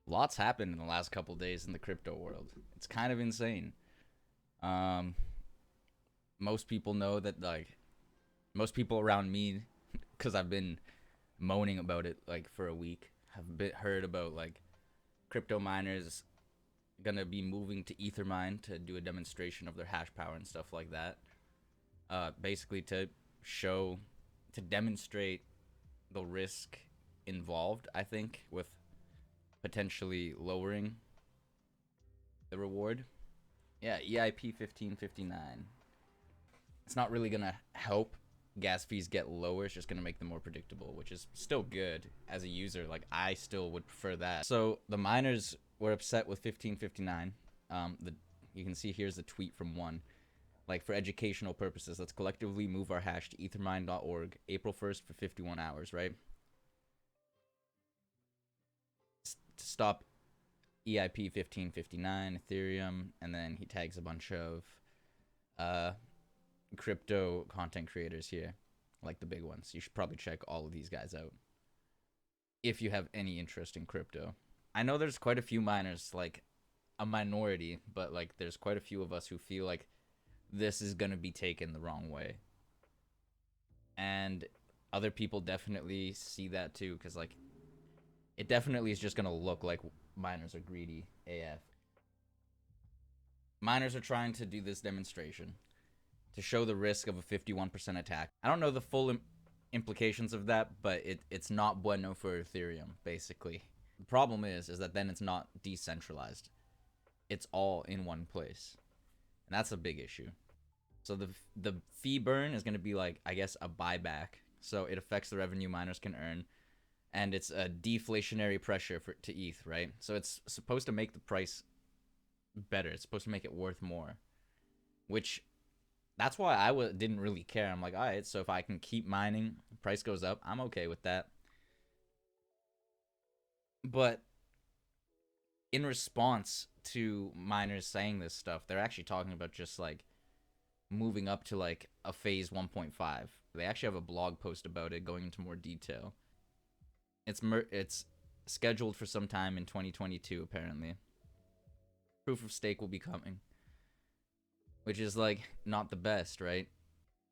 Lots happened in the last couple days in the crypto world. It's kind of insane. Um, most people know that, like, most people around me, because I've been moaning about it like for a week, have heard about like crypto miners gonna be moving to Ethermine to do a demonstration of their hash power and stuff like that. Basically to show, to demonstrate the risk involved, I think, with potentially lowering the reward. Yeah, EIP 1559. It's not really gonna help gas fees get lower. It's just gonna make them more predictable, which is still good as a user. Like, I still would prefer that. So the miners were upset with 1559. The You can see here's the tweet from one. Like, for educational purposes, let's collectively move our hash to ethermine.org April 1st for 51 hours, right? To stop EIP 1559, Ethereum, and then he tags a bunch of uh, crypto content creators here, like the big ones. You should probably check all of these guys out if you have any interest in crypto. I know there's quite a few miners, like a minority, but like there's quite a few of us who feel like this is going to be taken the wrong way. And other people definitely see that too, because like it definitely is just going to look like miners are greedy AF. Miners are trying to do this demonstration to show the risk of a 51% attack. I don't know the full implications of that, but it's not bueno for Ethereum, basically. The problem is that then it's not decentralized. It's all in one place. And that's a big issue. So the fee burn is going to be like, I guess, a buyback. So it affects the revenue miners can earn. And it's a deflationary pressure to ETH, right? So it's supposed to make the price better. It's supposed to make it worth more. Which, that's why didn't really care. I'm like, all right, so if I can keep mining, the price goes up, I'm okay with that. But in response to miners saying this stuff, they're actually talking about just like moving up to like a phase 1.5. They actually have a blog post about it going into more detail. It's scheduled for some time in 2022 apparently. Proof of stake will be coming, which is like not the best, right?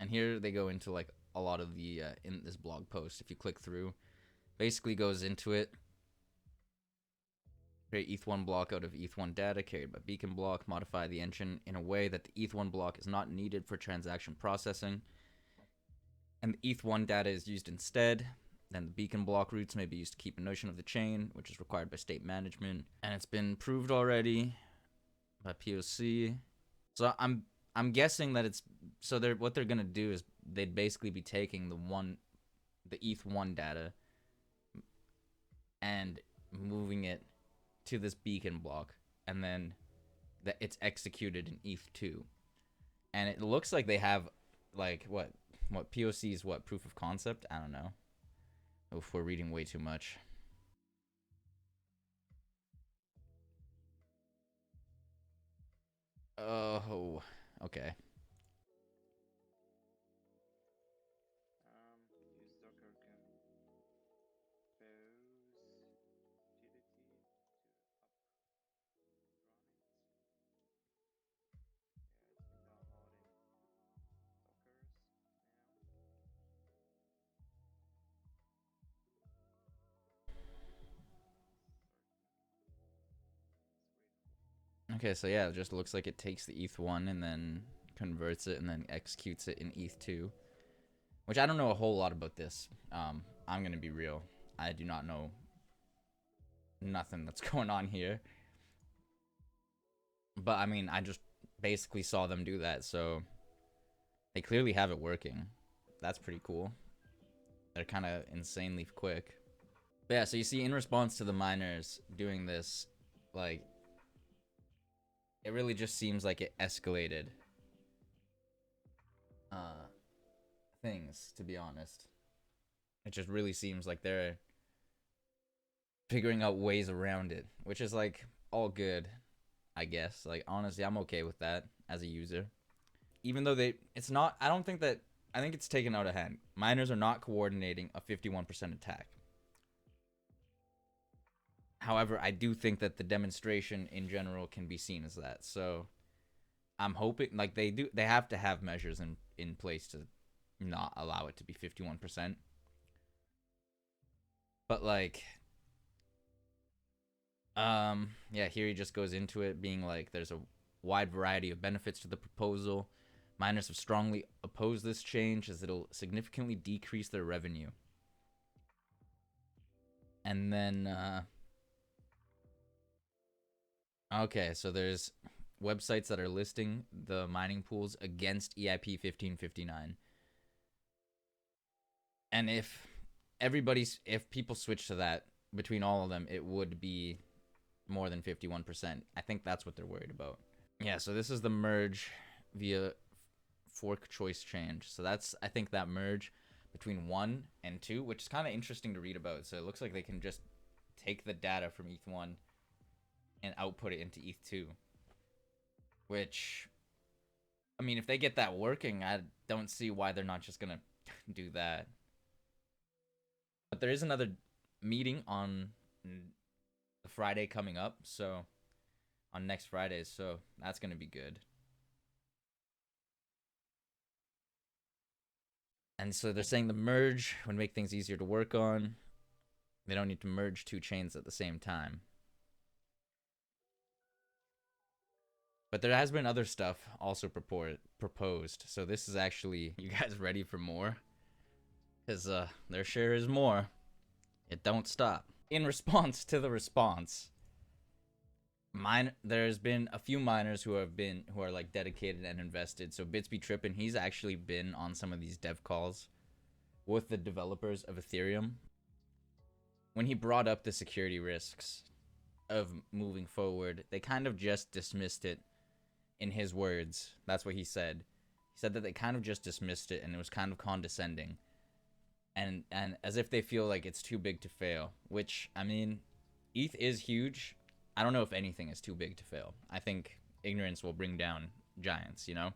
And here they go into like a lot of the in this blog post. If you click through, basically goes into it. Create ETH1 block out of ETH1 data carried by beacon block. Modify the engine in a way that the ETH1 block is not needed for transaction processing, and the ETH1 data is used instead. Then the beacon block roots may be used to keep a notion of the chain, which is required by state management, and it's been proved already by POC. So I'm guessing that it's, so they're, what they're gonna do is they'd basically be taking the ETH1 data and moving it to this beacon block, and then that it's executed in ETH2. And it looks like they have like what POC is, what, proof of concept? I don't know. If we're reading way too much. Oh, okay. Use Docker compose utility to run it. Yeah, it's been downloading Dockers now. Okay, so yeah, it just looks like it takes the ETH1 and then converts it and then executes it in ETH2. Which, I don't know a whole lot about this. I'm gonna be real. I do not know nothing that's going on here. But I mean, I just basically saw them do that, so they clearly have it working. That's pretty cool. They're kind of insanely quick. But yeah, so you see, in response to the miners doing this, like, it really just seems like it escalated uh, things, to be honest. It just really seems like they're figuring out ways around it, which is like all good, I guess. Like, honestly, I'm okay with that as a user. Even though it's not, I don't think that, I think it's taken out of hand. Miners are not coordinating a 51% attack. However, I do think that the demonstration in general can be seen as that. So I'm hoping like they have to have measures in place to not allow it to be 51%. But like yeah, here he just goes into it being like there's a wide variety of benefits to the proposal. Miners have strongly opposed this change as it'll significantly decrease their revenue. And then okay, so there's websites that are listing the mining pools against EIP 1559. And if people switch to that between all of them, it would be more than 51%. I think that's what they're worried about. Yeah, so this is the merge via fork choice change. So that's, I think, that merge between 1 and 2, which is kind of interesting to read about. So it looks like they can just take the data from ETH1 and output it into ETH2. Which, I mean, if they get that working, I don't see why they're not just going to do that. But there is another meeting on the Friday coming up, so on next Friday, so that's going to be good. And so they're saying the merge would make things easier to work on. They don't need to merge two chains at the same time. But there has been other stuff also proposed. So this is actually, you guys ready for more? Because there sure is more. It don't stop. In response to the response, there's been a few miners who are like dedicated and invested. So Bitsby Trippin, he's actually been on some of these dev calls with the developers of Ethereum. When he brought up the security risks of moving forward, they kind of just dismissed it. In his words, that's what he said. He said that they kind of just dismissed it and it was kind of condescending. And as if they feel like it's too big to fail, which, I mean, ETH is huge. I don't know if anything is too big to fail. I think ignorance will bring down giants, you know?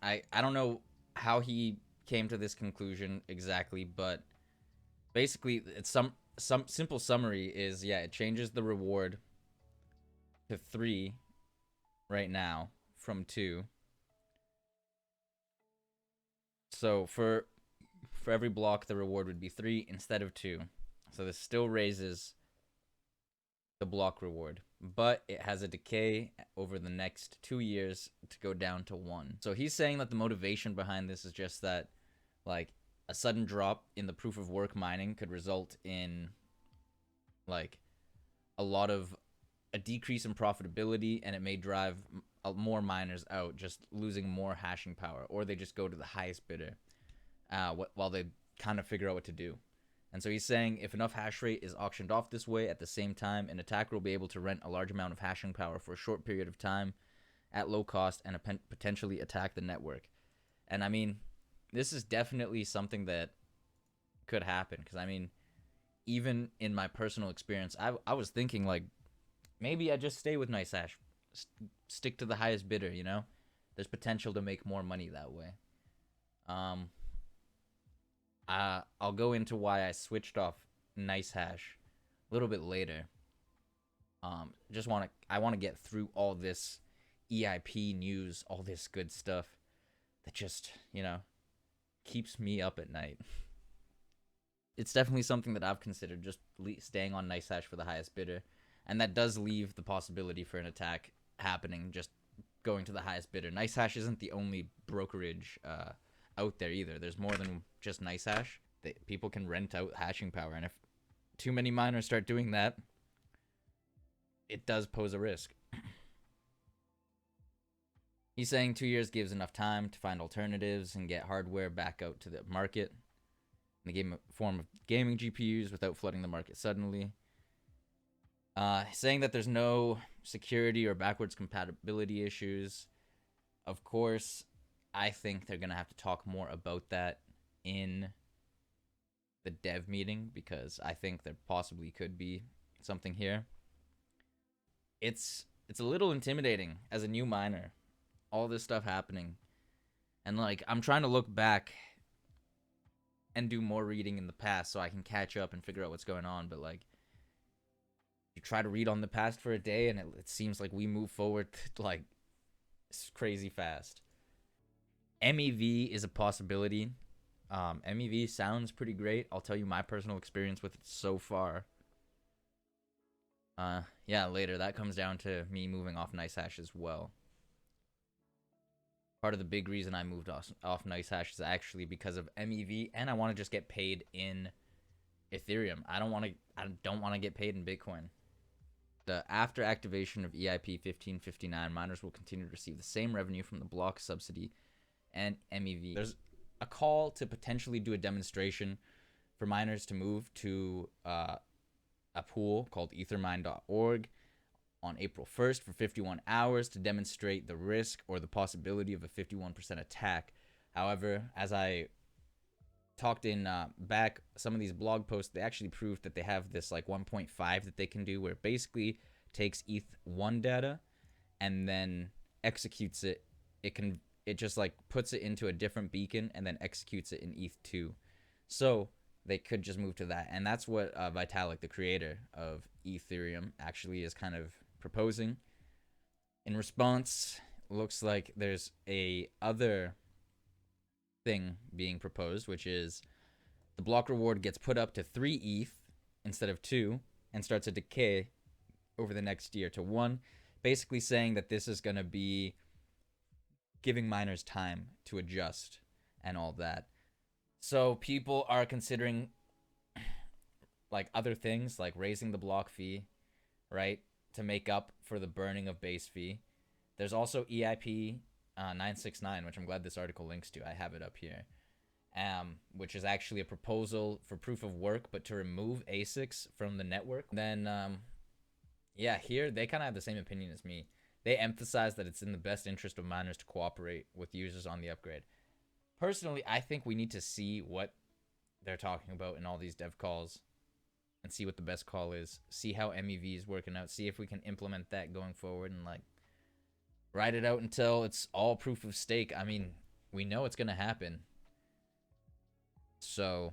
I don't know how he came to this conclusion exactly, but basically it's some simple summary is, yeah, it changes the reward to 3 right now from 2. So for every block, the reward would be 3 instead of 2. So this still raises the block reward, but it has a decay over the next 2 years to go down to 1. So he's saying that the motivation behind this is just that, like, a sudden drop in the proof of work mining could result in, like, a decrease in profitability, and it may drive more miners out, just losing more hashing power, or they just go to the highest bidder while they kind of figure out what to do. And so he's saying if enough hash rate is auctioned off this way at the same time, an attacker will be able to rent a large amount of hashing power for a short period of time at low cost and potentially attack the network. And I mean, this is definitely something that could happen, because I mean, even in my personal experience, I was thinking, like, maybe I just stay with nice hash, stick to the highest bidder, you know? There's potential to make more money that way. I'll go into why I switched off nice hash a little bit later. I want to get through all this EIP news, all this good stuff that just, you know, keeps me up at night. It's definitely something that I've considered, just staying on nice hash for the highest bidder. And that does leave the possibility for an attack happening, just going to the highest bidder. Nice hash isn't the only brokerage out there either. There's more than just nice hash. People can rent out hashing power, and if too many miners start doing that, it does pose a risk. He's saying 2 years gives enough time to find alternatives and get hardware back out to the market in the form of gaming GPUs without flooding the market suddenly. Saying that there's no security or backwards compatibility issues. Of course, I think they're going to have to talk more about that in the dev meeting, because I think there possibly could be something here. It's a little intimidating as a new miner, all this stuff happening. And, like, I'm trying to look back and do more reading in the past so I can catch up and figure out what's going on, but, like, You try to read on the past for a day, and it seems like we move forward like crazy fast. MEV is a possibility. MEV sounds pretty great. I'll tell you my personal experience with it so far. Yeah, later. That comes down to me moving off NiceHash as well. Part of the big reason I moved off NiceHash is actually because of MEV, and I want to just get paid in Ethereum. I don't want to get paid in Bitcoin. After activation of EIP 1559, miners will continue to receive the same revenue from the block subsidy and MEV. There's a call to potentially do a demonstration for miners to move to a pool called ethermine.org on April 1st for 51 hours to demonstrate the risk or the possibility of a 51% attack. However, as I talked in back some of these blog posts, they actually proved that they have this like 1.5 that they can do, where it basically takes ETH1 data and then executes it. It just like puts it into a different beacon and then executes it in ETH2. So they could just move to that, and that's what Vitalik, the creator of Ethereum, actually is kind of proposing. In response, looks like there's a other thing being proposed, which is the block reward gets put up to 3 ETH instead of 2 and starts to decay over the next year to 1, basically saying that this is going to be giving miners time to adjust and all that. So people are considering like other things, like raising the block fee, right, to make up for the burning of base fee. There's also EIP 969, which I'm glad this article links to. I have it up here, which is actually a proposal for proof of work, but to remove ASICs from the network. Then, yeah, here they kind of have the same opinion as me. They emphasize that it's in the best interest of miners to cooperate with users on the upgrade. Personally, I think we need to see what they're talking about in all these dev calls and see what the best call is. See how MEV is working out. See if we can implement that going forward and like ride it out until it's all proof of stake. I mean, we know it's going to happen. So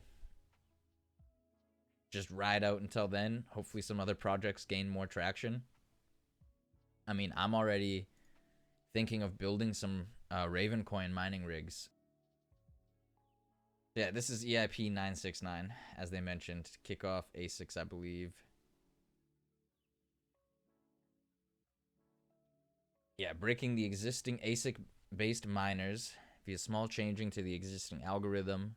just ride out until then. Hopefully some other projects gain more traction. I mean, I'm already thinking of building some Ravencoin mining rigs. Yeah, this is EIP 969, as they mentioned. Kickoff ASICs, I believe. Yeah, breaking the existing ASIC-based miners via small changing to the existing algorithm.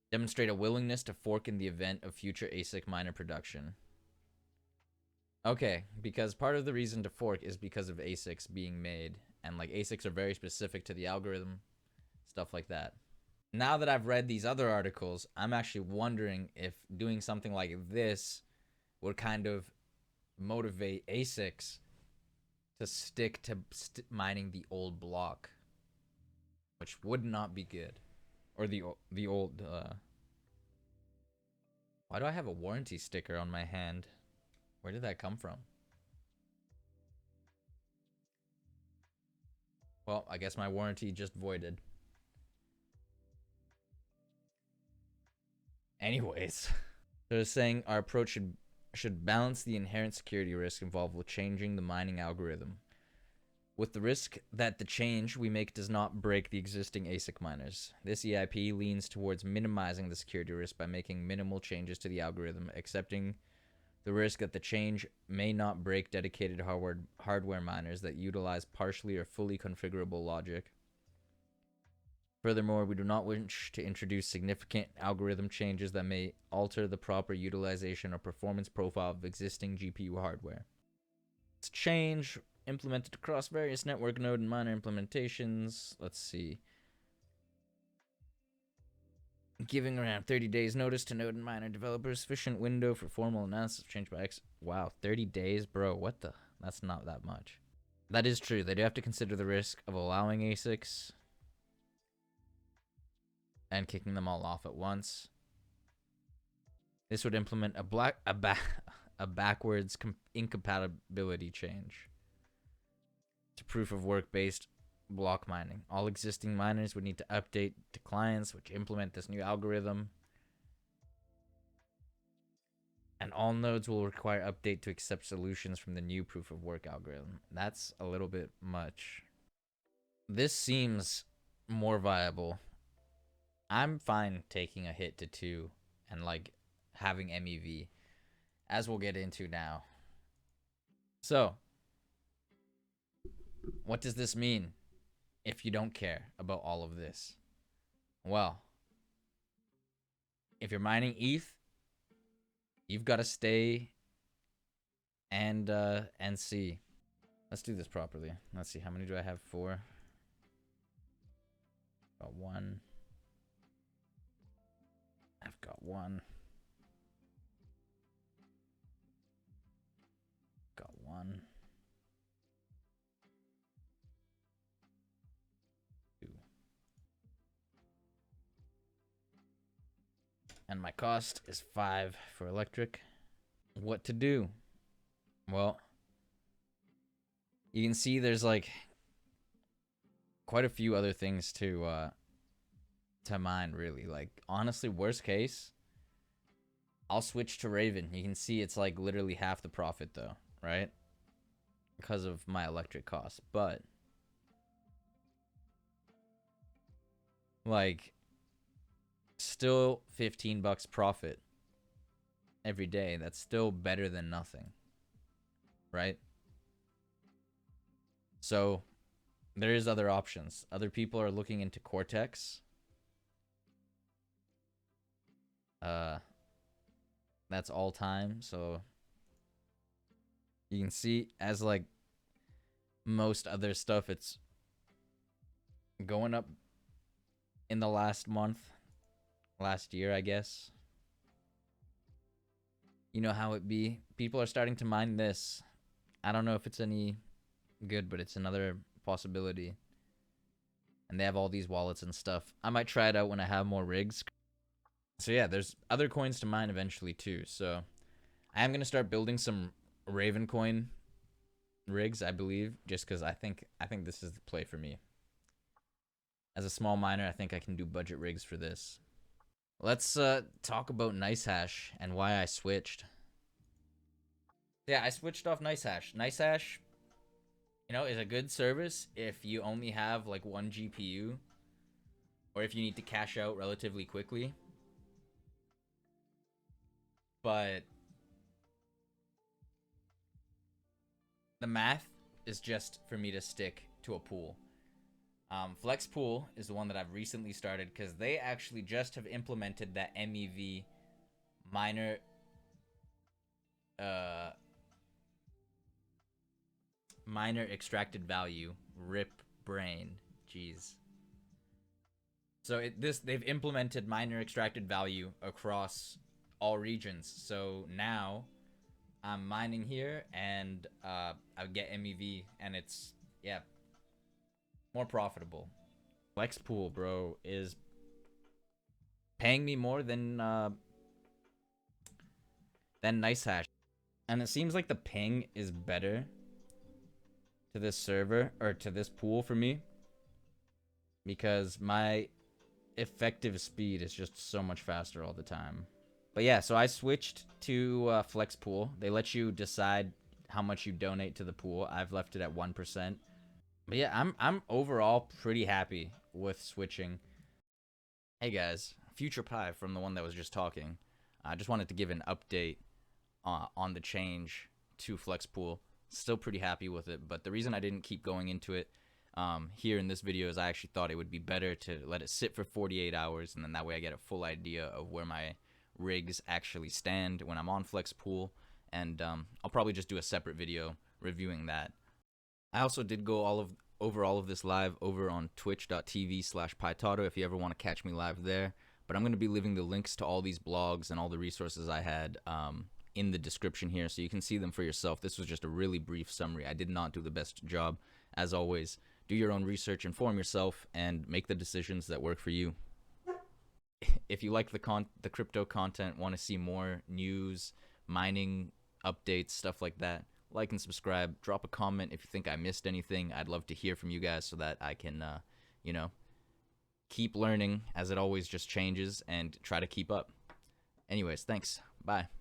Demonstrate a willingness to fork in the event of future ASIC miner production. Okay, because part of the reason to fork is because of ASICs being made. And like ASICs are very specific to the algorithm. Stuff like that. Now that I've read these other articles, I'm actually wondering if doing something like this would kind of motivate ASICs to stick to mining the old block, which would not be good. Or the old why do I have a warranty sticker on my hand? Where did that come from? Well, I guess my warranty just voided. Anyways, they're saying our approach should balance the inherent security risk involved with changing the mining algorithm, with the risk that the change we make does not break the existing ASIC miners. This EIP leans towards minimizing the security risk by making minimal changes to the algorithm, accepting the risk that the change may not break dedicated hardware miners that utilize partially or fully configurable logic. Furthermore, we do not wish to introduce significant algorithm changes that may alter the proper utilization or performance profile of existing GPU hardware. This change implemented across various network node and miner implementations. Let's see. Giving around 30 days notice to node and miner developers. Sufficient window for formal announcements. Change by X. Wow, 30 days? Bro, what the? That's not that much. That is true. They do have to consider the risk of allowing ASICs and kicking them all off at once. This would implement a backwards incompatibility change to proof of work based block mining. All existing miners would need to update to clients which implement this new algorithm. And all nodes will require update to accept solutions from the new proof of work algorithm. That's a little bit much. This seems more viable. I'm fine taking a hit to 2 and like having MEV, as we'll get into now. So, what does this mean if you don't care about all of this? Well, if you're mining ETH, you've got to stay and see. Let's do this properly. Let's see, how many do I have? 4. Got 1. I've got 1. Got 1. 2. And my cost is 5 for electric. What to do? Well, you can see there's like quite a few other things to mine, really. Like, honestly, worst case, I'll switch to Raven. You can see it's like literally half the profit though, right? Because of my electric costs. But like, still 15 bucks profit every day. That's still better than nothing, right? So there is other options. Other people are looking into Cortex. That's all time. So you can see, as like most other stuff, it's going up in the last month, last year, I guess. You know how it be. People are starting to mine this. I don't know if it's any good, but it's another possibility. And they have all these wallets and stuff. I might try it out when I have more rigs. So yeah, there's other coins to mine eventually too. So I am going to start building some Raven coin rigs, I believe, just because I think this is the play for me. As a small miner, I think I can do budget rigs for this. Let's talk about NiceHash and why I switched. Yeah, I switched off NiceHash. NiceHash, you know, is a good service if you only have like 1 GPU or if you need to cash out relatively quickly. But the math is just for me to stick to a pool. Flex Pool is the one that I've recently started because they actually just have implemented that MEV miner miner extracted value rip brain. Jeez. So they've implemented miner extracted value across all regions. So now I'm mining here and I get MEV and it's, yeah, more profitable. Flex Pool, bro, is paying me more than NiceHash. And it seems like the ping is better to this server, or to this pool for me, because my effective speed is just so much faster all the time. But yeah, so I switched to Flex Pool. They let you decide how much you donate to the pool. I've left it at 1%. But yeah, I'm overall pretty happy with switching. Hey guys, Future Pie from the one that was just talking. I just wanted to give an update on the change to Flex Pool. Still pretty happy with it, but the reason I didn't keep going into it here in this video is I actually thought it would be better to let it sit for 48 hours, and then that way I get a full idea of where my rigs actually stand when I'm on Flex Pool, and I'll probably just do a separate video reviewing that. I also did go over all of this live over on twitch.tv/Pytato if you ever want to catch me live there. But I'm going to be leaving the links to all these blogs and all the resources I had in the description here, so you can see them for yourself. This was just a really brief summary. I did not do the best job. As always, do your own research, inform yourself, and make the decisions that work for you. If you like the crypto content, want to see more news, mining updates, stuff like that, like and subscribe. Drop a comment if you think I missed anything. I'd love to hear from you guys so that I can, you know, keep learning as it always just changes and try to keep up. Anyways, thanks. Bye.